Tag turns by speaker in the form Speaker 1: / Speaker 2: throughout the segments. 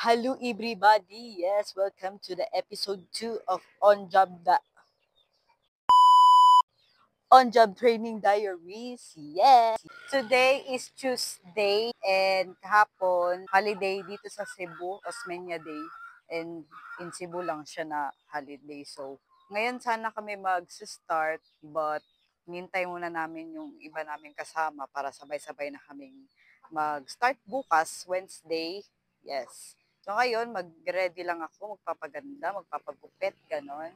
Speaker 1: Hello everybody. Yes, welcome to the episode 2 of On-Job Training Diaries. Yes. Today is Tuesday and kahapon holiday dito sa Cebu, Osmeña Day. And in Cebu lang siya na holiday. So, ngayon sana kami mag-start but nintay muna namin yung iba namin kasama para sabay-sabay na kaming mag-start bukas, Wednesday. Yes. So ngayon, mag-ready lang ako, magpapaganda, magpapagupit, ganon.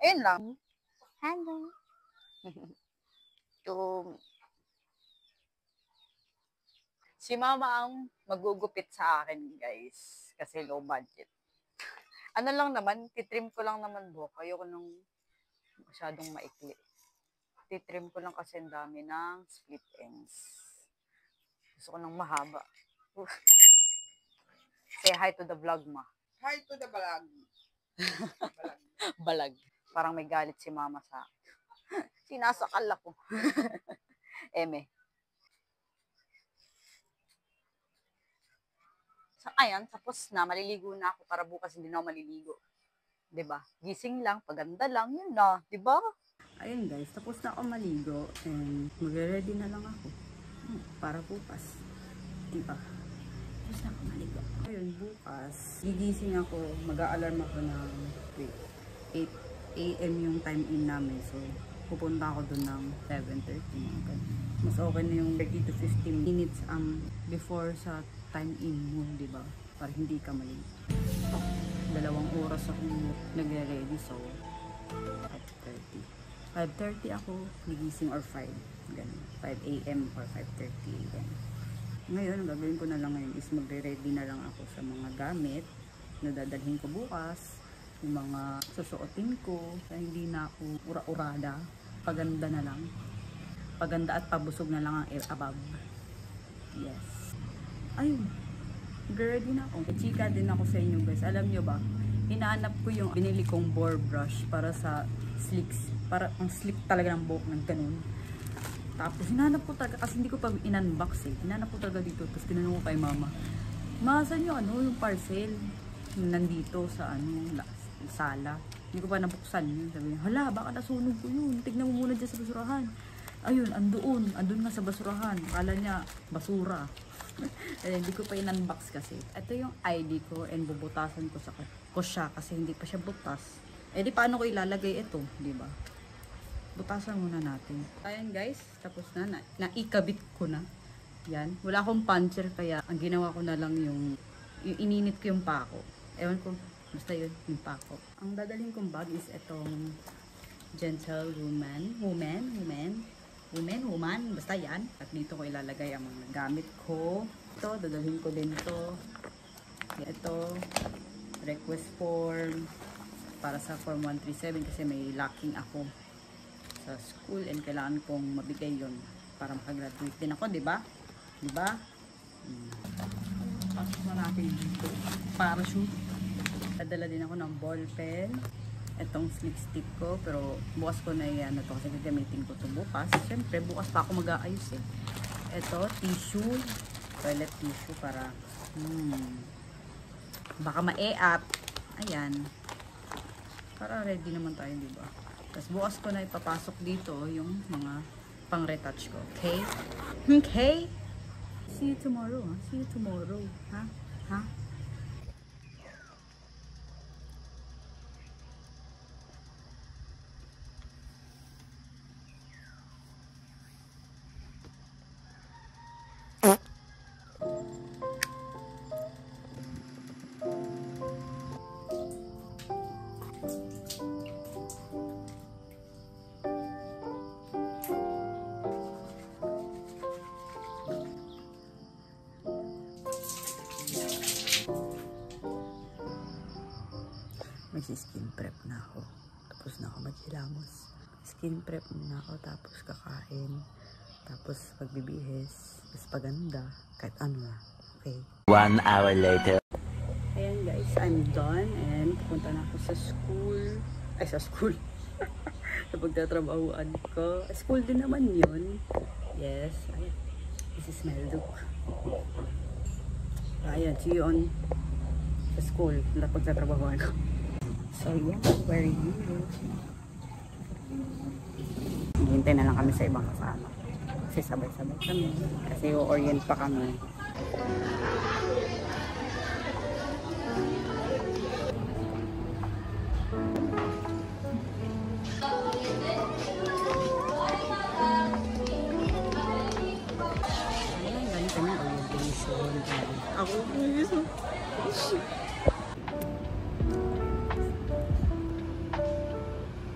Speaker 1: Ayun lang. Hello. So, si mama ang magugupit sa akin, guys. Kasi low budget. Ano lang naman, titrim ko lang naman buhok. Ayoko nung masyadong maikli. Titrim ko lang kasi ang dami ng split ends. Gusto ko ng mahaba. Say hi to the vlog, ma.
Speaker 2: Hi to the balag.
Speaker 1: Balag. Parang may galit si mama sa akin. Sinasakal ako. Eme. So, ayan, tapos na. Maliligo na ako para bukas hindi na ako maliligo. 'Di ba? Gising lang, paganda lang, yun na. 'Di ba?
Speaker 2: Ayun guys, tapos na ako maligo and magre-ready na lang ako para bukas. Diba? Tapos na ako maligo. Ayun, bukas, gigising ako, mag-a-alarm ako ng 8 AM yung time in namin. So, pupunta ako dun ng 7:30. Mas okay na yung 30 to 15 minutes before sa time in mo, diba? Para hindi ka maligo. 2 oras akong nagre-ready, so 5:30 ako gigising or 5 ganun, 5 AM or 5:30 AM. Ngayon, ang gagawin ko na lang ngayon is magre-ready na lang ako sa mga gamit na dadalhin ko bukas, yung mga susuotin ko, kaya hindi na ako ura-urada, paganda na lang, paganda at pabusog na lang ang above. Yes, ayun, magre-ready na ako. Chika din ako sa inyo guys, alam nyo ba, hinahanap ko yung binili kong boar brush para sa slicks, para ang slick talaga ng buhok ng ganun. Tapos hinanap ko talaga, kasi hindi ko pa in-unbox eh, hinanap ko talaga dito. Tapos tinanong ko kay mama, saan yung yung parcel nandito sa sala, hindi ko pa nabuksan yun. Sabi niya, hala, baka nasunog ko yun, tignan mo muna dyan sa basurahan. Ayun, andun nga sa basurahan, akala niya basura. Hindi ko pa in-unbox kasi. Ito yung ID ko and bubutasan ko siya kasi hindi pa siya butas. Di paano ko ilalagay ito, di ba? Butasan muna natin. Ayan guys, tapos na ikabit ko na. Yan, wala akong puncher kaya ang ginawa ko na lang yung ininit ko yung pako. Ewan ko, basta yun, yung pako. Ang dadalhin kong bag is itong Gentlewoman, basta yan. At dito ko ilalagay ang mga gamit ko. Ito, dadalhin ko din to. Ito, request form para sa form 137 kasi may locking ako sa school and kailangan kong mabigay yon para makagraduate din ako, di ba? Di ba? Pasok na natin dito. Parachute. Dadala din ako ng ball pen. Itong slick stick ko, pero bukas ko na yan to kasi gagamitin ko to bukas. Siyempre, bukas pa ako mag-aayos eh. Ito, tissue. Toilet tissue para baka ma-e-up. Ayan. Para ready naman tayo, di ba? Tapos bukas ko na ipapasok dito yung mga pang-retouch ko. Okay? Okay? See you tomorrow, ha? See you tomorrow. Ha? Ha? Mag-skin prep na ako. Tapos na ako maghilamos. Skin prep na ako, tapos kakain. Tapos pagbibihis. Tapos paganda. Kahit ano na. Okay?
Speaker 3: 1 hour later.
Speaker 2: Ayan guys, I'm done. And pupunta na ako sa school. Ay, sa school. Sa pagtatrabahuan ko. School din naman yun. Yes. Ayan. This is my look. Ayan, see you on sa school, pagtatrabahoan ko. So yeah, where are you? Hintay na lang kami sa ibang kasama. Kasi sabay-sabay kami. Kasi o-orient pa kami. Ako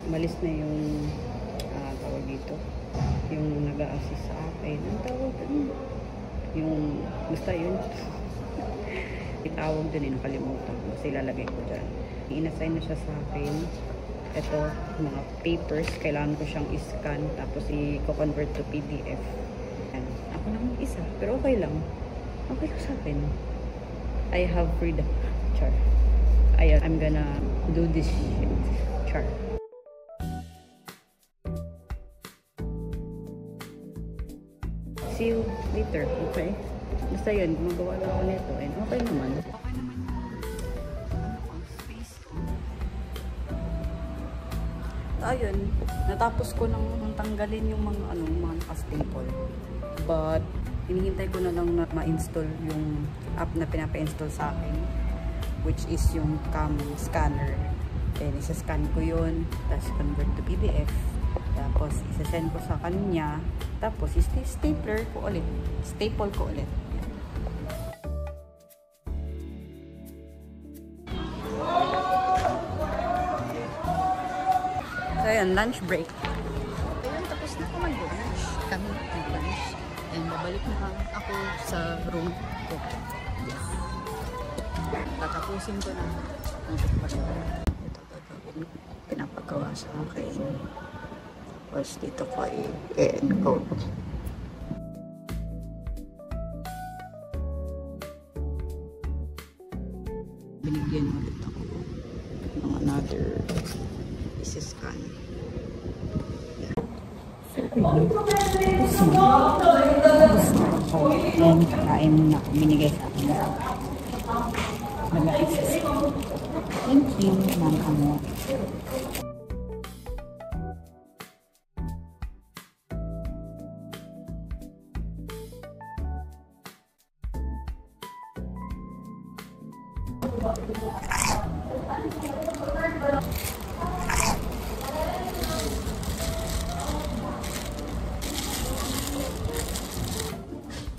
Speaker 2: malis na yung tawag dito, yung nag-a-assist sa akin. Ang tawag doon, yung basta yun. Itawag din, nakalimutan ko kasi ilalagay ko dyan. I-assign na siya sa akin. Ito, mga papers, kailangan ko siyang i-scan tapos i-convert to PDF. Yan. Ako naman isa, pero okay lang. Okay lang sa akin. I have freedom. Char. Ayan, I'm gonna do this shit. Char. See you later, okay? Basta yun, gumagawa lang ako nito and okay naman. Okay naman yung space ko. Ayun, natapos ko nang tanggalin yung mga mga naka-staple. But hinihintay ko na lang na ma-install yung app na pinapa-install sa akin, which is yung cam scanner. Then isa-scan ko yun, tapos convert to PDF. Tapos isa-send ko sa kanya, tapos stapler ko ulit. Staple ko ulit. So ayan, lunch break. Ayun, tapos na ako mag-lunch. Kami mag-lunch. And babalik na ako sa room ko. Yes. Tatapusin ko na. Ito gagawin. Pinapagawa sa akin. Tapos dito ko i-encode. Binigyan ulit ako ng another isi-scan. And kakain na ako. Binigay sa akin. Nag-isi-scan. Thank you, Ma'am Amo.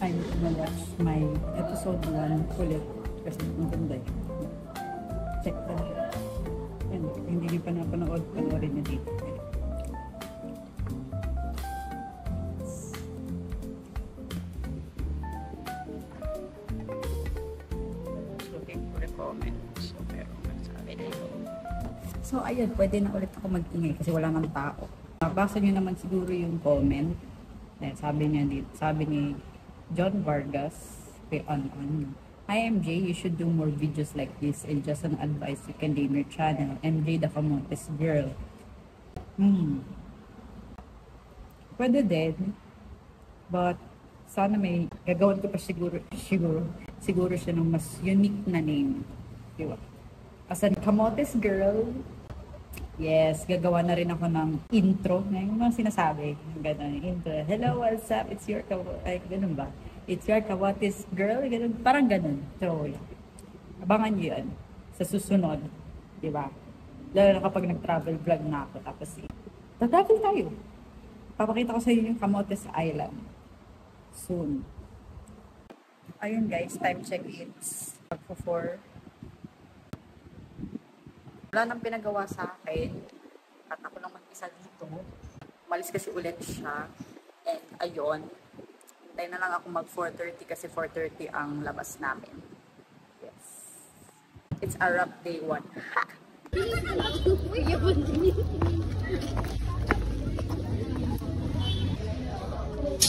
Speaker 2: I'm gonna watch my episode 1 ulit kasi maganda eh. Check ka na. Yan, hindi niyo pa napanood, panoorin niyo dito. Looking for the comments. So, meron magsabi dito. So, ayun, pwede na ulit ako mag-ingay kasi wala nang tao. Basa niyo naman siguro yung comment. Sabi niya dito, sabi ni John Vargas, Hi MJ, you should do more videos like this and just an advice you can name your channel, MJ the Camotes Girl. Pwede din, but sana may gagawin ko pa siguro siya ng mas unique na name. Diba? As an Camotes Girl, yes, gagawa na rin ako ng intro na yung mga sinasabi. Ganun, intro. Hello, what's up? It's your ay, ganun ba? It's your Camotes Girl. Ganun, parang ganun. So, abangan nyo yun sa susunod. Diba? Lalo na kapag nag-travel vlog na ako. Tapos, travel tayo. Papakita ko sa inyo yung Camotes Island. Soon. Ayun guys, time check it's 4. Wala nang pinagawa sa akin. At ako lang mag-isa dito. Umalis kasi ulit siya. And ayun. Hintay na lang ako mag 4:30 kasi 4:30 ang labas namin. Yes. It's a wrap day 1.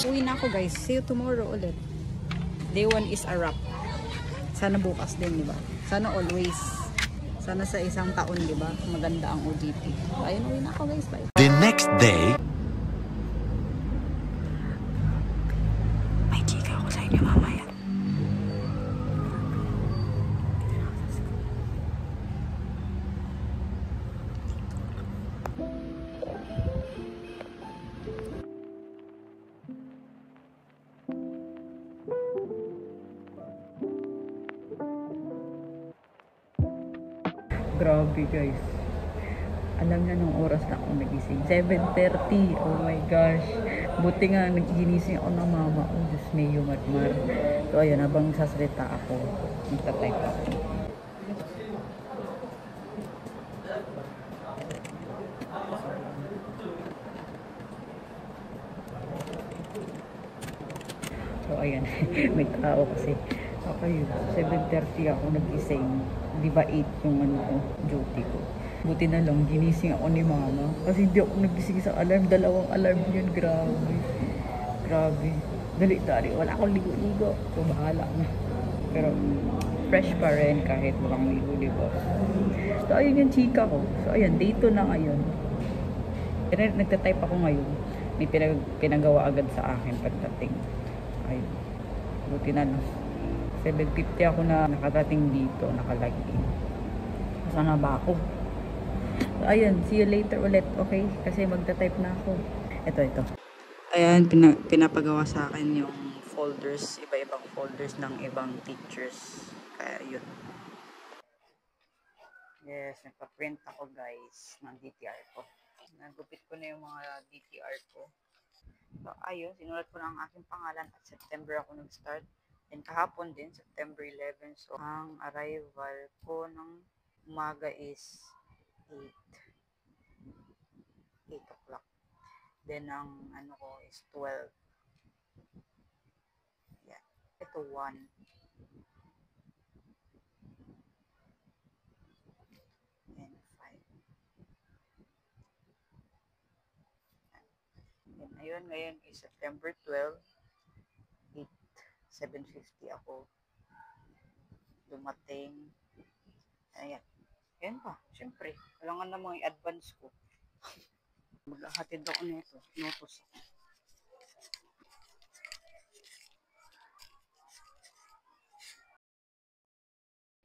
Speaker 2: Uwi na ako guys. See you tomorrow ulit. Day 1 is a wrap. Sana bukas din, diba? Sana always. Sana sa isang taon, di ba? Maganda ang ODT. Ayun, uwi na ako guys. Bye.
Speaker 3: The next day.
Speaker 2: May chika ako sa inyo mamaya. Grabe guys. Alam niya nung oras na ako nagising. 7:30. Oh my gosh. Buti nga nagigising ako ng mama ko. Diyos mayo matmar. So ayun, habang sasalita ako, magta-type ako. So ayan, may tao kasi. Okay, 7:30 ako nagising. Di ba 8 yung duty ko. Buti na lang, ginising ako ni mama. Kasi hindi ako nagising sa alarm. Dalawang alarm yun. Grabe. Grabe. Dali-dali. Wala akong ligo-ligo. So, bahala na. Pero, fresh pa rin kahit walang ligo-ligo. So, ayun yung chika ko. So, ayun. Day 2 na ngayon. Pero, nagtatype ako ngayon. May pinagawa agad sa akin pagdating. Ayun. Buti na lang. 7:50 ako na nakatating dito. Nakalagi. Saan na ba ako? So, ayun, see you later ulit, okay? Kasi magta-type na ako. Ito. Ayan, pinapagawa sa akin yung folders, iba-ibang folders ng ibang teachers. Kaya yun. Yes, nagpa-print ako guys ng DTR ko. Nagupit ko na yung mga DTR ko. So, ayun, sinulat ko na ang aking pangalan at September ako nag-start. And kahapon din, September 11. So, ang arrival ko ng umaga is 8 o'clock. Then, ang ano ko is 12. Yeah. Ito 1. And 5. Then, ayun, ngayon is September 12. 7:50 ako dumating. Ayan. Ayan pa. Siyempre, kailangan namang i-advance ko. Maghahatid ako nito. Notos ako.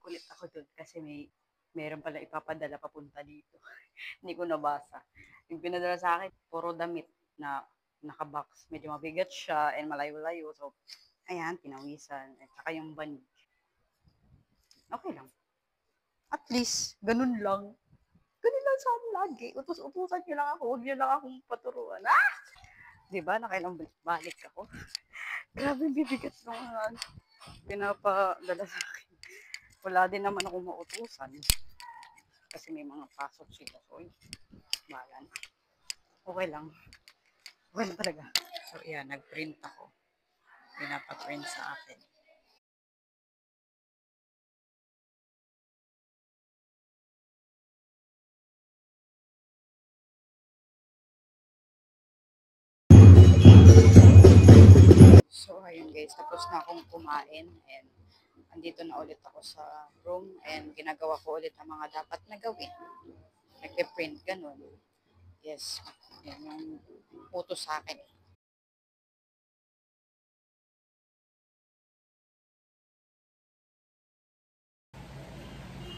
Speaker 2: Kulit ako dun kasi meron pala ipapadala papunta dito. Hindi ko nabasa. Yung pinadala sa akin, puro damit na nakabox. Medyo mabigat siya and malayo-layo. So, ayan, pinawisan. At saka yung banig. Okay lang. At least, ganun lang. Ganun lang sa akin lagi. Utos-utusan nyo lang ako. Huwag nyo lang akong paturuan. Ah! Diba? Nakailang balik ako. Grabe bibigat nung pinapadala sa akin. Wala din naman ako mautusan. Kasi may mga pasok sila. So, bahala na. Okay lang. Okay lang talaga. So, yan. Nag-print ako. Pinapaprint sa akin. So, ayun guys, tapos na akong kumain and andito na ulit ako sa room and ginagawa ko ulit ang mga dapat na gawin. Nag-print, ganun. Yes, yan yung utos sa akin.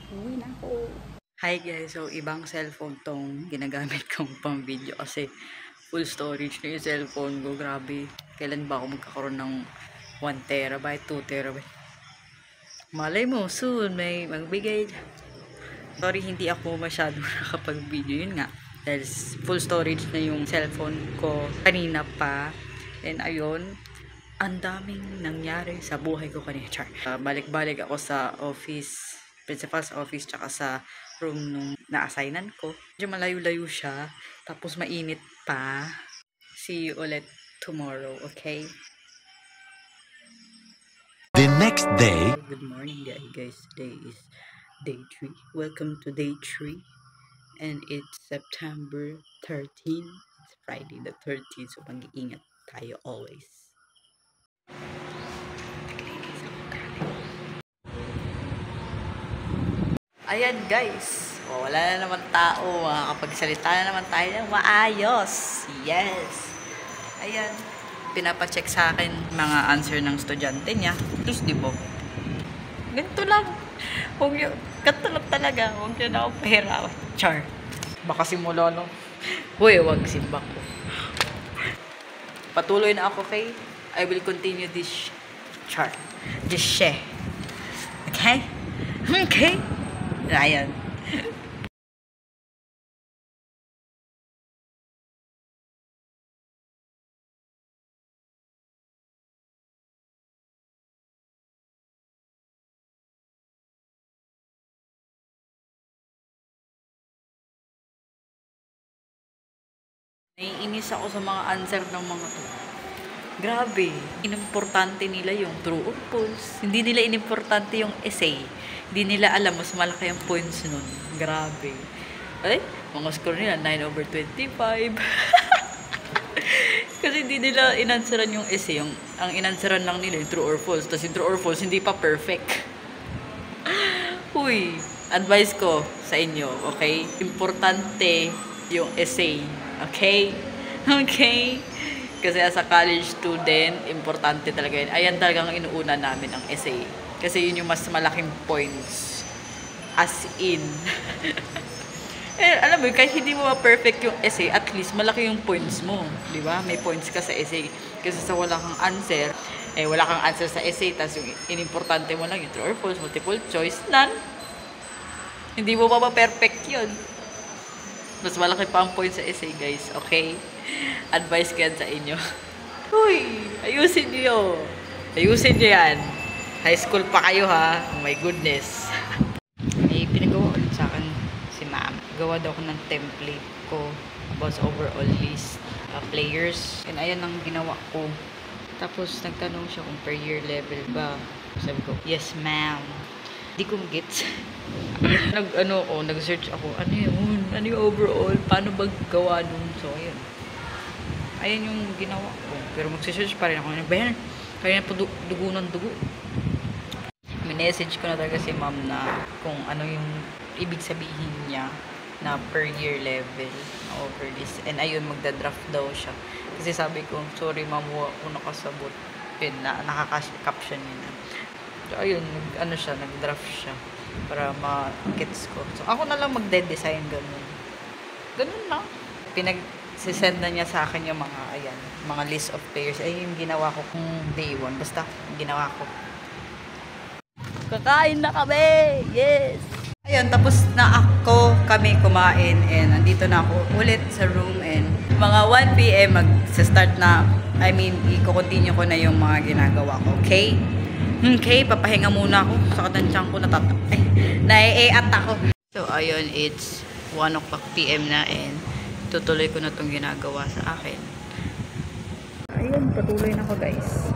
Speaker 2: Uwi na ako. Hi guys, so ibang cellphone tong ginagamit kong pang video kasi full storage na yung cellphone ko. Grabe. Kailan ba ako magkakaroon ng 1 terabyte, 2 terabyte? Malay mo, soon may magbigay. Sorry, hindi ako masyado nakapag-video. Yun nga. Dahil full storage na yung cellphone ko kanina pa. And ayun, ang daming nangyari sa buhay ko kanina. Char. Balik-balik ako sa office, principal's office, tsaka sa room nung na-assignan ko. Medyo malayo-layo siya. Tapos mainit pa. See you ulit tomorrow, okay?
Speaker 3: The next day.
Speaker 2: Good morning guys. Today is day 3. Welcome to day 3. And it's September 13. It's Friday the 13th. So mag-iingat tayo always. Ayan guys. Wala na naman tao. Makakapagsalita na naman tayo ng maayos. Yes. Ayan. Pinapacheck sa akin mga answer ng estudyante niya. Please, di ba? Ganito lang. Huwag yun. Ganito lang talaga. Huwag yun ako pahirawan. Char. Baka simula no. Uy, huwag simbak ko. Patuloy na ako, okay? I will continue this chart. This share. Okay? Okay? Ayan. Naiinis ako sa mga answer ng mga to. Grabe. Inimportante nila yung true or false. Hindi nila inimportante yung essay. Hindi nila alam mas malaki yung points nun. Grabe. Ay, mga score nila 9/25. Kasi hindi nila inansweran yung essay. Ang inansweran lang nila yung true or false. Tapos yung true or false, hindi pa perfect. Uy, advice ko sa inyo, okay? Importante yung essay. Okay? Okay? Kasi as a college student, importante talaga yun. Ayan talagang inuuna namin ang essay. Kasi yun yung mas malaking points. As in. Alam mo, kahit hindi mo ma-perfect yung essay, at least malaki yung points mo. Di ba? May points ka sa essay. Kasi sa wala kang answer, wala kang answer sa essay, tapos yung inimportante mo lang yung true or false, multiple choice, none. Hindi mo ma-perfect yun. Mas malaki pa ang points sa essay, guys. Okay? Advice ko yan sa inyo. Uy! Ayusin nyo! Ayusin nyo yan! High school pa kayo, ha? Oh my goodness. May pinagawa ulit sa akin si ma'am. Gawa daw ko ng template ko about sa overall list players. And ayan ang ginawa ko. Tapos nagtanong siya kung per year level ba. Sabi ko, yes ma'am. Hindi ko mag-gets. Nag-search ako. Ano yun? Ano yung overall? Paano ba gawa nun? So, ayun. Ayan yung ginawa ko. Pero magsisearch pa rin ako. Ano ba yan? Kaya po dugo ng dugo. Minessage ko na talaga si ma'am na kung ano yung ibig sabihin niya na per year level na over this. And ayun, magda-draft daw siya. Kasi sabi ko, sorry ma'am, ako nakasabot. Yun, nakaka-caption niya na. So, ayun, nag-draft siya para ma-gets ko. So, ako na lang magde-design ganun. Ganun lang. Pinag-send na niya sa akin yung mga list of players. Ay, yung ginawa ko kung day 1. Basta, ginawa ko. Kakain na kami! Yes! Ayun, tapos na kami kumain and andito na ako ulit sa room and mga 1 PM mag-start na, i-continue ko na yung mga ginagawa ko, okay? Okay, papahinga muna ako. Sakit ang tiyan ko, nai-eat ako. So, ayun, it's 1 o'clock PM na and tutuloy ko na itong ginagawa sa akin. Ayun, patuloy na ako, guys.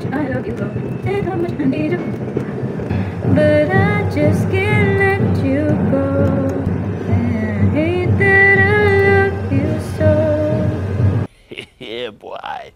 Speaker 2: I love you, and how much I need you, but I just can't let you go. And I hate that I love you so.
Speaker 3: Yeah, boy.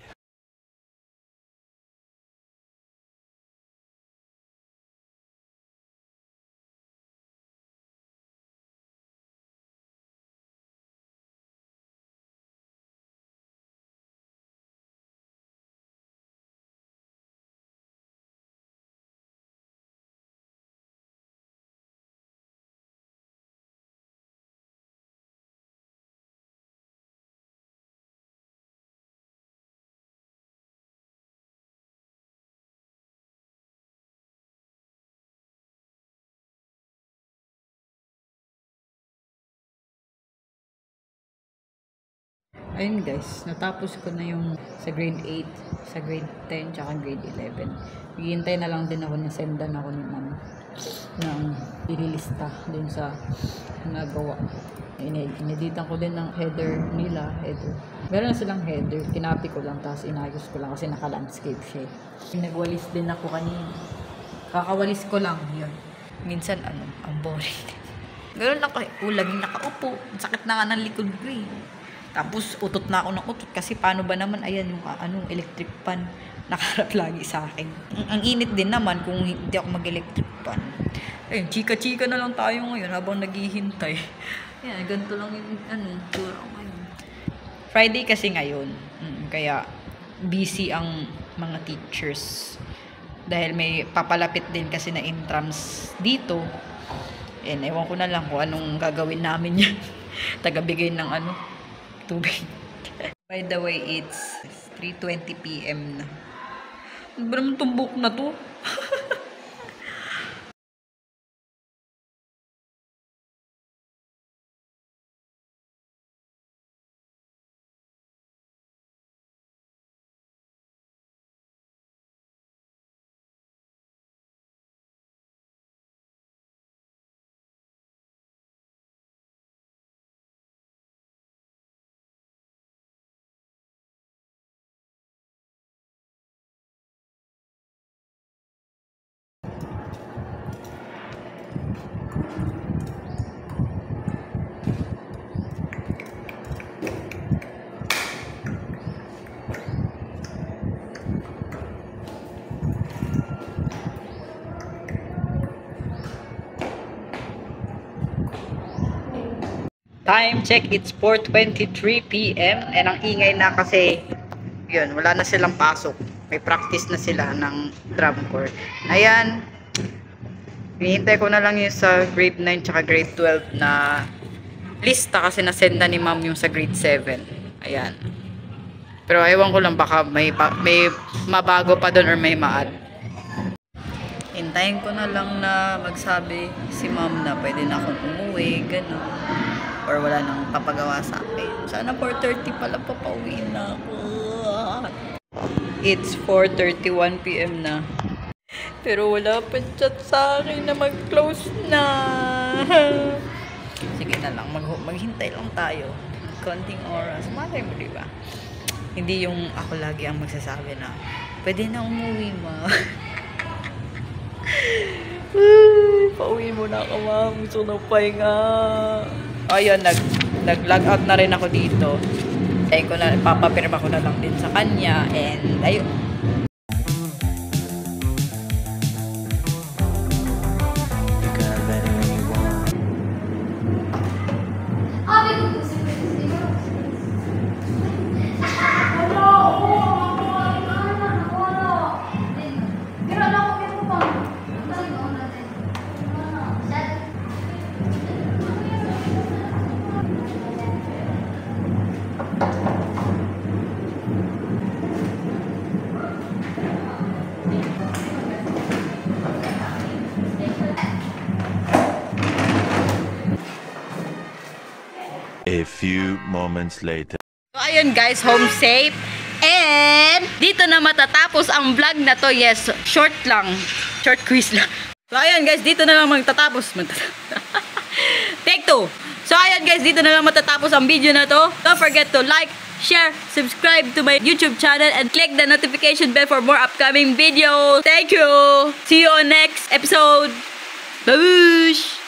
Speaker 2: Ayun guys, natapos ko na yung sa grade 8, sa grade 10, tsaka grade 11. Hihintay na lang din ako na sendan ako ni ma'am ng ililista din sa nagawa. Ineditan ko din ng header nila, header. Meron na silang header, kinapi ko lang, tapos inayos ko lang kasi naka-landscape siya. Nagwalis din ako kanina. Kakawalis ko lang, yun. Minsan, ang boring. Ganoon lang laging nakaupo. Sakit na nga ng likod ko eh. Tapos, utot na ako ng utot. Kasi paano ba naman, ayan, yung electric fan nakaharap lagi sa akin. Ang init din naman kung hindi ako mag-electric fan. Ayun, chika-chika na lang tayo ngayon habang naghihintay. Ayan, ganito lang yung, tura ko ngayon. Friday kasi ngayon. Kaya, busy ang mga teachers. Dahil may papalapit din kasi na intrams dito. And ewan ko na lang kung anong gagawin namin yan. Tagabigay ng tubig. By the way, it's 3:20 PM na. Ano ba naman tumbok na to? Time check, it's 4:23 p.m. and ang ingay na kasi yun, wala na silang pasok. May practice na sila ng drum corps. Ayan, hinihintay ko na lang yung sa grade 9 tsaka grade 12 na lista kasi nasend na ni ma'am yung sa grade 7. Ayan. Pero ewan ko lang baka may mabago pa doon or may ma-add. Hintayin ko na lang na magsabi si ma'am na pwede na akong umuwi, gano'n. Or wala nang papagawa sa akin. Sana 4:30 pala papauwi na ako. It's 4:31 p.m. na. Pero wala pa chat sa akin na mag-close na. Sige na lang, maghintay lang tayo. Konting oras. Malay mo, diba? Hindi yung ako lagi ang magsasabi na, pwede na umuwi, ma. Pauwi mo na ako, ma'am. Gusto na pahinga. Ayun, nag-log out na rin ako dito. Ayun ko na, papapirma ko na lang din sa kanya. And, ayun.
Speaker 3: A few moments later.
Speaker 2: So, ayun guys, home safe. And, dito na matatapos ang vlog na to. Yes, short lang. Short quiz lang. So, ayun guys, dito na lang magtatapos. Take 2. So, ayun guys, dito na lang matatapos ang video na to. Don't forget to like, share, subscribe to my YouTube channel, and click the notification bell for more upcoming videos. Thank you! See you on next episode. Babush!